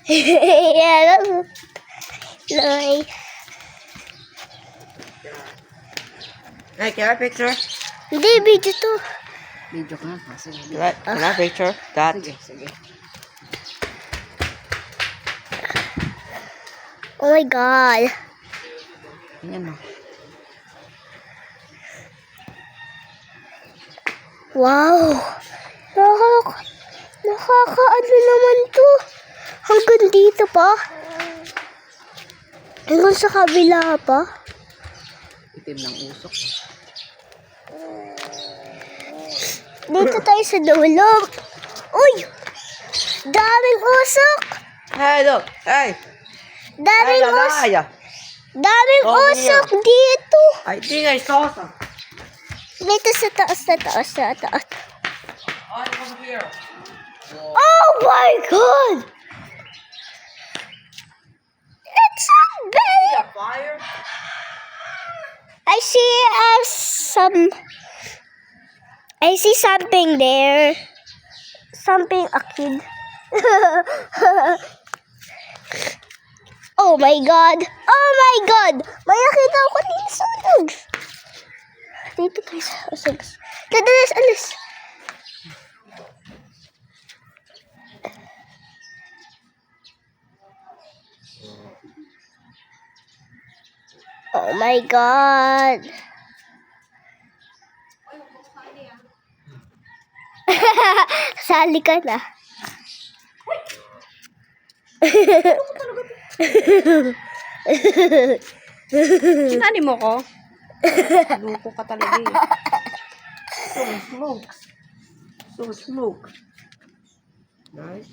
Yan. Loy. Ay, kaya picture? Hindi, video to. Video ka nga. Sige. Kaya picture? That. Sige. Oh my God. Ayan mo. Wow. Nakakaano naman to. Hanggang dito pa. Hanggang sa kabila pa. Itim ng usok. Dito tayo sa dulo. Uy! Daming usok! Hey, look. Hey. Daming usok! Lalaya. Daming Oh, usok dito! I think I saw some. Dito sa taas, sa taas, sa taas. Over here. Oh my God! It's so big! Fire? I see something there. Something a kid. Oh my God! Oh my God! May nakita ako dito sa usags. Dito tayo sa usags. Alis, alis. Oh my God! Sali ka na. Sinani mo ko? Luko ka talaga eh. So smoke. Nice.